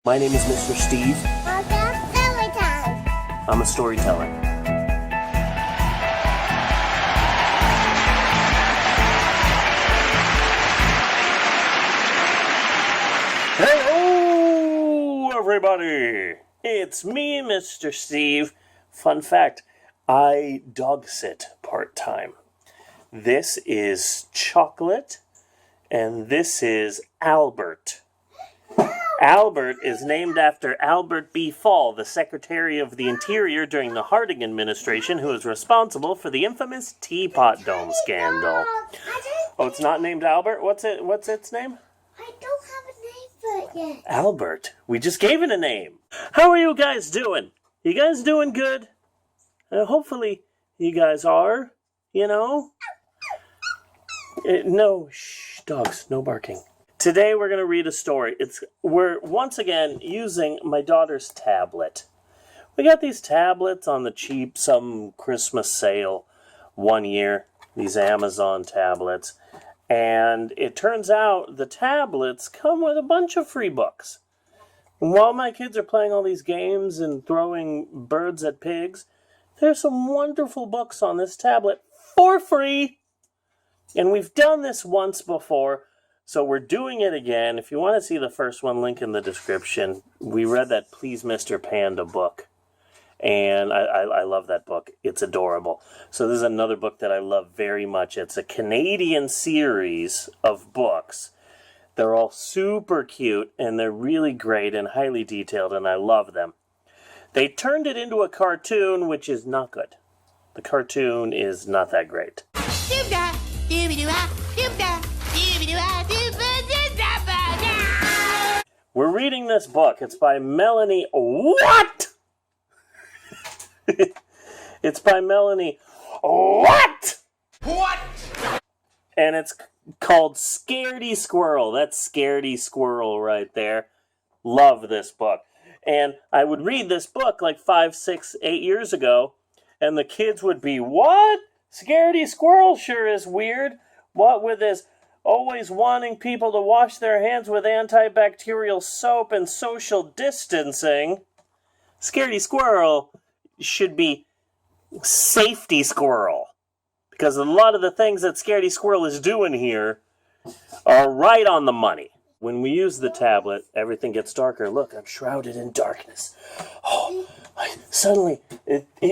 My name is Mr. Steve. Welcome Storytime. I'm a storyteller. Hello, everybody! It's me, Mr. Steve. Fun fact, I dog sit part-time. This is Chocolate, and this is Albert. Albert is named after Albert B. Fall, the Secretary of the Interior during the Harding administration, who is responsible for the infamous Teapot Dome scandal. Oh, it's not named Albert? What's its name? I don't have a name for it yet. Albert. We just gave it a name. How are you guys doing? You guys doing good? Hopefully you guys are, you know? No, shh, dogs, no barking. Today we're going to read a story. We're once again using my daughter's tablet. We got these tablets on the cheap, some Christmas sale one year, these Amazon tablets. And it turns out the tablets come with a bunch of free books. And while my kids are playing all these games and throwing birds at pigs, there's some wonderful books on this tablet for free. And we've done this once before, so we're doing it again. If you want to see the first one, link in the description. We read that Please Mr. Panda book, and I love that book. It's adorable. So this is another book that I love very much. It's a Canadian series of books. They're all super cute, and they're really great and highly detailed, and I love them. They turned it into a cartoon, which is not good. The cartoon is not that great. We're reading this book. It's by Melanie Watt. It's by Melanie Watt. What? And it's called Scaredy Squirrel. That's Scaredy Squirrel right there. Love this book. And I would read this book like 5, 6, 8 years ago, and the kids would be, what? Scaredy Squirrel sure is weird. What with this always wanting people to wash their hands with antibacterial soap and social distancing? Scaredy Squirrel should be Safety Squirrel. Because a lot of the things that Scaredy Squirrel is doing here are right on the money. When we use the tablet, everything gets darker. Look, I'm shrouded in darkness. Oh, suddenly,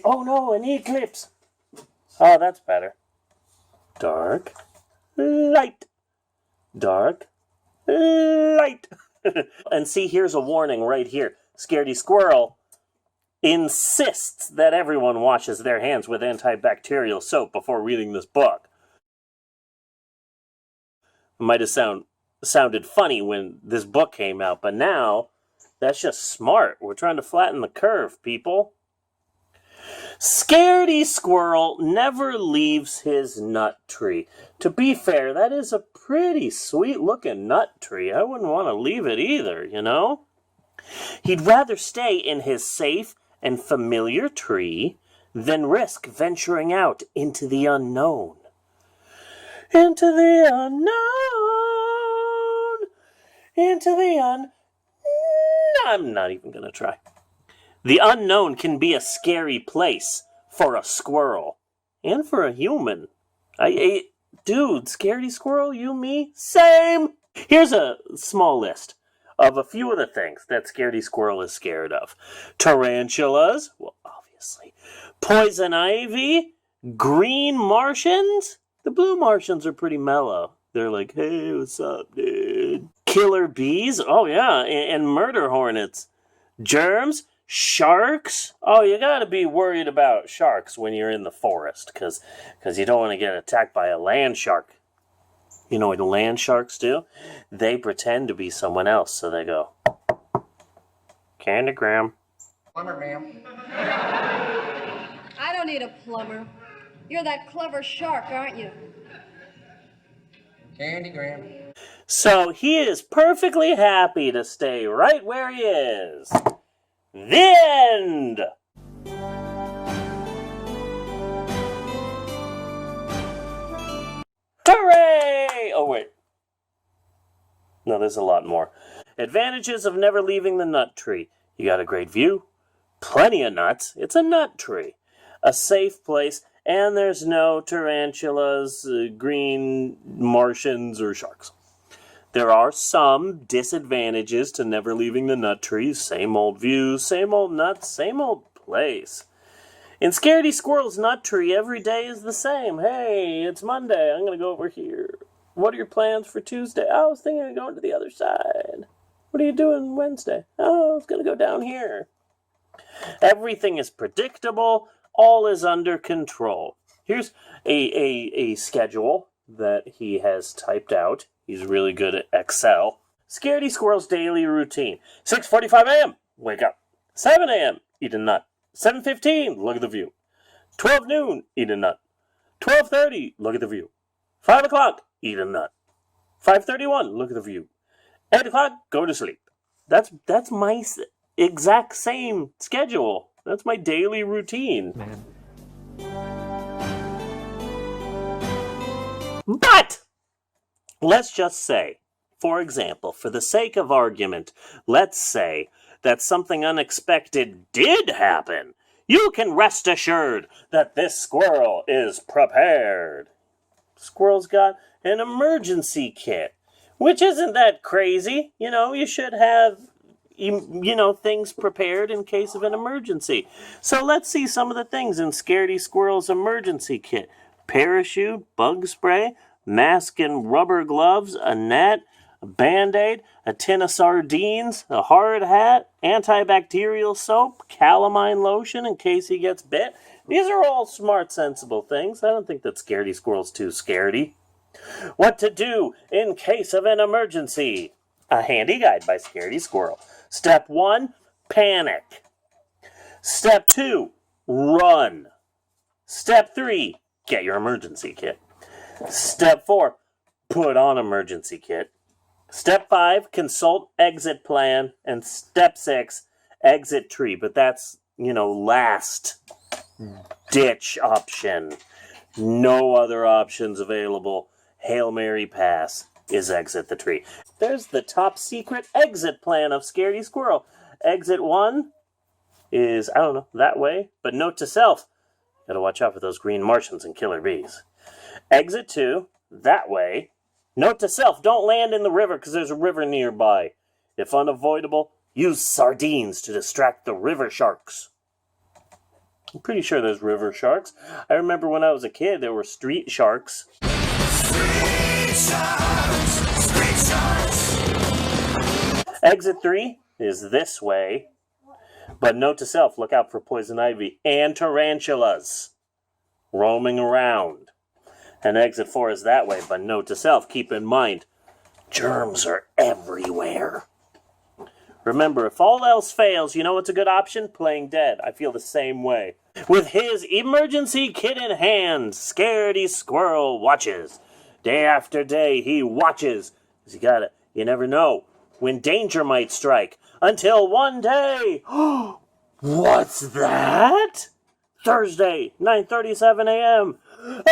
oh no, an eclipse. Oh, that's better. Dark, light. Dark, light. And see, here's a warning right here. Scaredy Squirrel insists that everyone washes their hands with antibacterial soap before reading this book. It might have sounded funny when this book came out, but now that's just smart. We're trying to flatten the curve, people. Scaredy Squirrel never leaves his nut tree. To be fair, that is a pretty sweet-looking nut tree. I wouldn't want to leave it either, you know? He'd rather stay in his safe and familiar tree than risk venturing out into the unknown. Into the unknown. Into the I'm not even going to try. The unknown can be a scary place for a squirrel. And for a human. Dude, Scaredy Squirrel, you, me, same! Here's a small list of a few of the things that Scaredy Squirrel is scared of. Tarantulas, well, obviously. Poison ivy, green Martians. The blue Martians are pretty mellow. They're like, hey, what's up, dude? Killer bees, oh yeah, and murder hornets. Germs, sharks. Oh, you gotta be worried about sharks when you're in the forest, because you don't want to get attacked by a land shark. You know what land sharks do? They pretend to be someone else, so they go, Candygram. Plumber, ma'am. I don't need a plumber. You're that clever shark, aren't you? Candygram. So he is perfectly happy to stay right where he is. The end! Hooray! Oh, wait. No, there's a lot more. Advantages of never leaving the nut tree. You got a great view, plenty of nuts, it's a nut tree, a safe place, and there's no tarantulas, green Martians, or sharks. There are some disadvantages to never leaving the nut tree. Same old views, same old nuts, same old place. In Scaredy Squirrel's nut tree, every day is the same. Hey, it's Monday, I'm going to go over here. What are your plans for Tuesday? I was thinking of going to the other side. What are you doing Wednesday? Oh, I was going to go down here. Everything is predictable. All is under control. Here's a schedule that he has typed out. He's really good at Excel. Scaredy Squirrel's daily routine. 6:45 a.m., wake up. 7 a.m., eat a nut. 7:15, look at the view. 12 noon, eat a nut. 12:30, look at the view. 5 o'clock, eat a nut. 5:31, look at the view. 8 o'clock, go to sleep. That's my exact same schedule. That's my daily routine. Man. But let's just say, for example, for the sake of argument, let's say that something unexpected did happen. You can rest assured that this squirrel is prepared. Squirrel's got an emergency kit, which isn't that crazy. You should have, things prepared in case of an emergency. So let's see some of the things in Scaredy Squirrel's emergency kit. Parachute, bug spray, mask and rubber gloves, a net, a Band-Aid, a tin of sardines, a hard hat, antibacterial soap, calamine lotion in case he gets bit. These are all smart, sensible things. I don't think that Scaredy Squirrel's too scaredy. What to do in case of an emergency. A handy guide by Scaredy Squirrel. Step 1, panic. Step 2, run. Step 3, get your emergency kit. Step 4, put on emergency kit. Step 5, consult exit plan. And step 6, exit tree. But that's, last ditch option. No other options available. Hail Mary pass is exit the tree. There's the top secret exit plan of Scaredy Squirrel. Exit 1 is, that way. But note to self, gotta watch out for those green Martians and killer bees. Exit 2, that way. Note to self, don't land in the river because there's a river nearby. If unavoidable, use sardines to distract the river sharks. I'm pretty sure there's river sharks. I remember when I was a kid, there were street sharks. Street sharks. Exit 3 is this way. But note to self, look out for poison ivy and tarantulas roaming around. And exit 4 is that way, but note to self, keep in mind, germs are everywhere. Remember, if all else fails, you know what's a good option? Playing dead. I feel the same way. With his emergency kit in hand, Scaredy Squirrel watches. Day after day, he watches. You never know when danger might strike. Until one day, what's that? Thursday, 9:37 a.m.,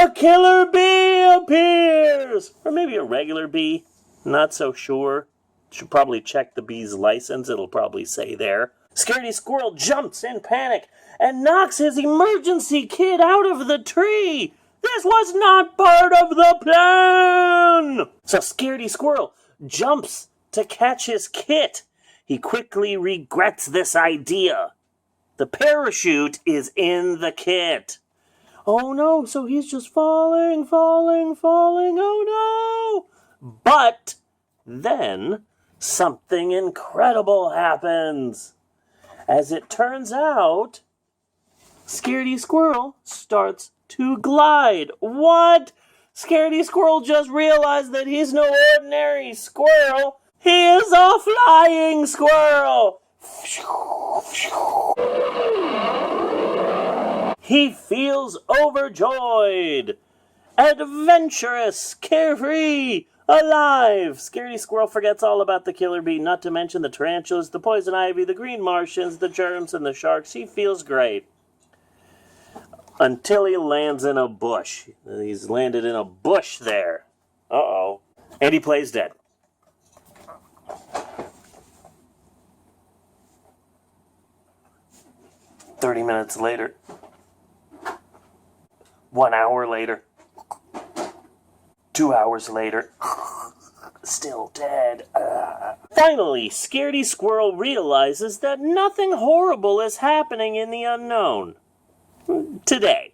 a killer bee appears! Or maybe a regular bee. Not so sure. Should probably check the bee's license. It'll probably say there. Scaredy Squirrel jumps in panic and knocks his emergency kit out of the tree. This was not part of the plan! So Scaredy Squirrel jumps to catch his kit. He quickly regrets this idea. The parachute is in the kit. Oh no, so he's just falling. Oh no! But then something incredible happens. As it turns out, Scaredy Squirrel starts to glide. What? Scaredy Squirrel just realized that he's no ordinary squirrel. He is a flying squirrel. He feels overjoyed, adventurous, carefree, alive. Scaredy Squirrel forgets all about the killer bee, not to mention the tarantulas, the poison ivy, the green Martians, the germs, and the sharks. He feels great. Until he lands in a bush. He's landed in a bush there. Uh-oh. And he plays dead. 30 minutes later. 1 hour later. 2 hours later. Still dead. Finally, Scaredy Squirrel realizes that nothing horrible is happening in the unknown. Today.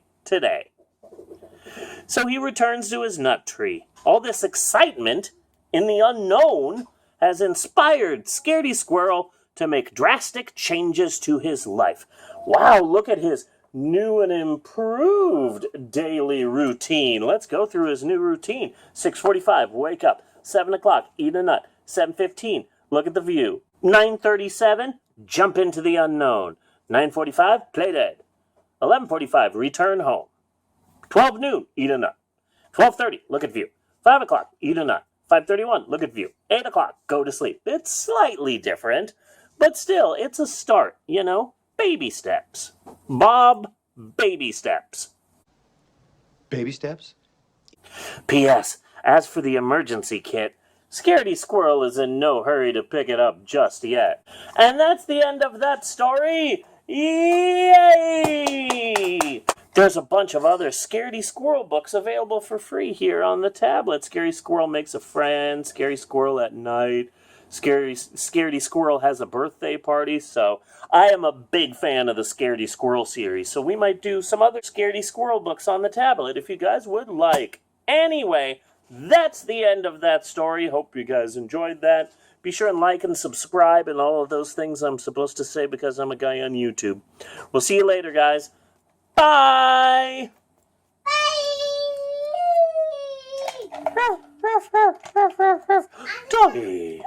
So he returns to his nut tree. All this excitement in the unknown has inspired Scaredy Squirrel to make drastic changes to his life. Wow, look at his new and improved daily routine. Let's go through his new routine. 6:45, wake up. 7 o'clock, eat a nut. 7:15, look at the view. 9:37, jump into the unknown. 9:45, play dead. 11:45, return home. 12 noon, eat a nut. 12:30, look at view. 5 o'clock, eat a nut. 5:31, look at view. 8 o'clock, go to sleep. It's slightly different, but still, it's a start, you know? Baby steps. Bob, baby steps. Baby steps? P.S. As for the emergency kit, Scaredy Squirrel is in no hurry to pick it up just yet. And that's the end of that story! Yay! There's a bunch of other Scaredy Squirrel books available for free here on the tablet. Scary Squirrel Makes a Friend, Scary Squirrel at Night, Scaredy Squirrel Has a Birthday Party. So I am a big fan of the Scaredy Squirrel series, so we might do some other Scaredy Squirrel books on the tablet if you guys would like. Anyway, that's the end of that story. Hope you guys enjoyed that. Be sure and like and subscribe and all of those things I'm supposed to say because I'm a guy on YouTube. We'll see you later, guys. Bye! Bye! Doggy!